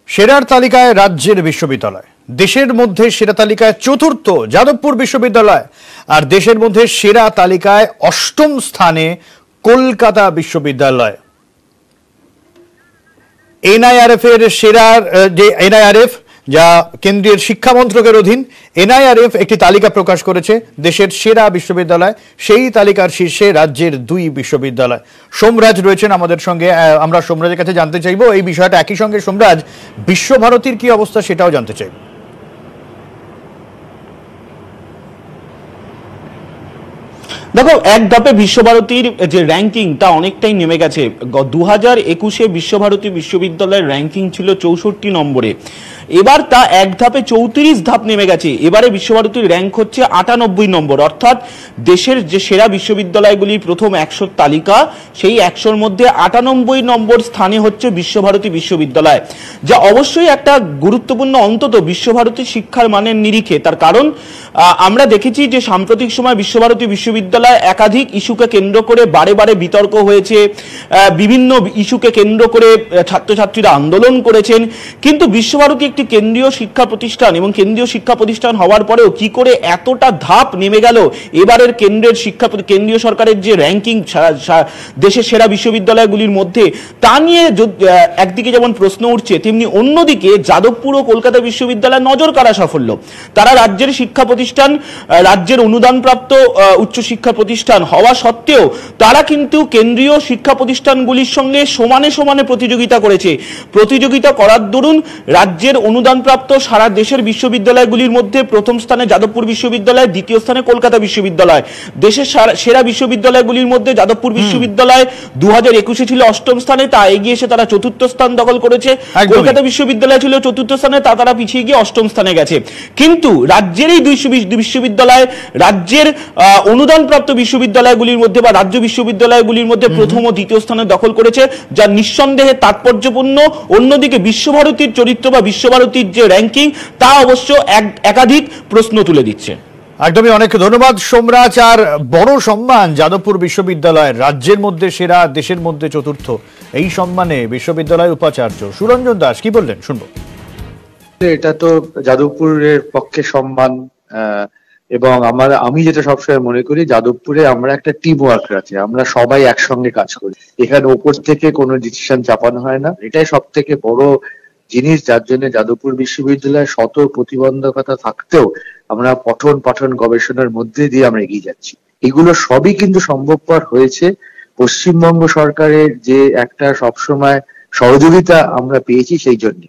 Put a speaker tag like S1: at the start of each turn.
S1: সেরার তালিকায় রাজ্যের বিশ্ববিদ্যালয়, দেশের মধ্যে সেরা তালিকায় চতুর্থ যাদবপুর বিশ্ববিদ্যালয়, আর দেশের মধ্যে সেরা তালিকায় অষ্টম স্থানে কলকাতা বিশ্ববিদ্যালয়। এনআইআরএফ এর সেরার যে এনআইআরএফ যা কেন্দ্রীয় শিক্ষা মন্ত্রকের অধীন, এনআইআরএফ একটি তালিকা প্রকাশ করেছে দেশের সেরা বিশ্ববিদ্যালয়। সেই তালিকার শীর্ষে রাজ্যের দুই বিশ্ববিদ্যালয়। সোমরাজ রয়েছেন আমাদের সঙ্গে, আমরা সোমরাজের কাছে জানতে চাইব এই বিষয়টা। একই সঙ্গে সোমরাজ, বিশ্বভারতীর কি অবস্থা সেটাও জানতে চাইব।
S2: দেখো, এক ধাপে বিশ্বভারতীর যে র্যাঙ্কিং তা অনেকটাই নেমে গেছে। 2021-এ বিশ্বভারতী বিশ্ববিদ্যালয়ের র্যাঙ্কিং ছিল 64 নম্বরে, এবার তা এক ধাপে 34 ধাপ নেমে গেছে। এবারে বিশ্বভারতীর র্যাঙ্ক হচ্ছে 98 নম্বর, অর্থাৎ দেশের যে সেরা বিশ্ববিদ্যালয়গুলির প্রথম 100 তালিকা, সেই 100-র মধ্যে 98 নম্বর স্থানে হচ্ছে বিশ্বভারতী বিশ্ববিদ্যালয়, যা অবশ্যই একটা গুরুত্বপূর্ণ, অন্তত বিশ্বভারতী শিক্ষার মানের নিরিখে। তার কারণ আমরা দেখেছি যে সাম্প্রতিক সময় বিশ্বভারতী বিশ্ববিদ্যালয় একাধিক ইস্যুকে কেন্দ্র করে বারে বারে বিতর্ক হয়েছে, বিভিন্ন ইস্যুকে কেন্দ্র করে ছাত্রছাত্রীরা আন্দোলন করেছেন। কিন্তু বিশ্বভারতী একটি কেন্দ্রীয় শিক্ষা প্রতিষ্ঠান, এবং কেন্দ্রীয় শিক্ষা প্রতিষ্ঠান হওয়ার পরেও কি করে এতটা ধাপ নেমে গেল এবারের কেন্দ্রীয় সরকারের যে র্যাঙ্কিং দেশের সেরা বিশ্ববিদ্যালয়গুলির মধ্যে, তা নিয়ে একদিকে যেমন প্রশ্ন উঠছে, তেমনি অন্যদিকে যাদবপুর ও কলকাতা বিশ্ববিদ্যালয় নজর কাড়া সাফল্য। তারা রাজ্যের শিক্ষা প্রতিষ্ঠান, রাজ্যের অনুদানপ্রাপ্ত উচ্চশিক্ষা প্রতিষ্ঠান হওয়া সত্ত্বেও তারা কিন্তু কেন্দ্রীয় শিক্ষা প্রতিষ্ঠানগুলির সঙ্গে সমানে সমানে প্রতিযোগিতা করেছে। প্রতিযোগিতা করার দরুন রাজ্যের অনুদানপ্রাপ্ত সারা দেশের বিশ্ববিদ্যালয়গুলির মধ্যে প্রথম স্থানে যাদবপুর বিশ্ববিদ্যালয়, দ্বিতীয় স্থানে কলকাতা বিশ্ববিদ্যালয়। দেশের সেরা বিশ্ববিদ্যালয়গুলির মধ্যে যাদবপুর বিশ্ববিদ্যালয় 2021-এ ছিল অষ্টম স্থানে, তা এগিয়ে এসে তারা চতুর্থ স্থান দখল করেছে। কলকাতা বিশ্ববিদ্যালয় ছিল চতুর্থ স্থানে, তা তারা পিছিয়ে গিয়ে অষ্টম স্থানে গেছে। কিন্তু রাজ্যের এই দুই বিশ্ববিদ্যালয় রাজ্যের অনুদানপ্রাপ্ত বিশ্ববিদ্যালয়গুলির মধ্যে বা রাজ্য বিশ্ববিদ্যালয়গুলির মধ্যে প্রথম ও দ্বিতীয় স্থানে দখল করেছে, যা নিঃসন্দেহে তাৎপর্যপূর্ণ। অন্যদিকে বিশ্বভারতীর চরিত্র বা বিশ্বভারতীর যে র্যাঙ্কিং, তা অবশ্য একাধিক প্রশ্ন তুলে দিচ্ছে।
S1: একদমই, অনেক ধন্যবাদ সোমরাজ। আর বড় সম্মান যাদবপুর বিশ্ববিদ্যালয়ের, রাজ্যের মধ্যে সেরা, দেশের মধ্যে চতুর্থ, এই সম্মানে বিশ্ববিদ্যালয়ের উপাচার্য সুরঞ্জন দাস কি বললেন শুনবো।
S3: এটা তো যাদবপুরের পক্ষে সম্মান, এবং আমি যেটা সবসময় মনে করি, যাদবপুরে আমরা একটা টিম ওয়ার্ক আছে, আমরা সবাই একসঙ্গে কাজ করি। এখানে ওপর থেকে কোনো ডিসিশন চাপানো হয় না, এটাই সব থেকে বড় জিনিস, যার জন্য যাদবপুর বিশ্ববিদ্যালয়ে শত প্রতিবন্ধকতা থাকতেও আমরা পঠন পাঠন গবেষণার মধ্যে দিয়ে আমরা এগিয়ে যাচ্ছি। এগুলো সবই কিন্তু সম্ভবপর হয়েছে পশ্চিমবঙ্গ সরকারের যে একটা সবসময় সহযোগিতা আমরা পেয়েছি সেই জন্য।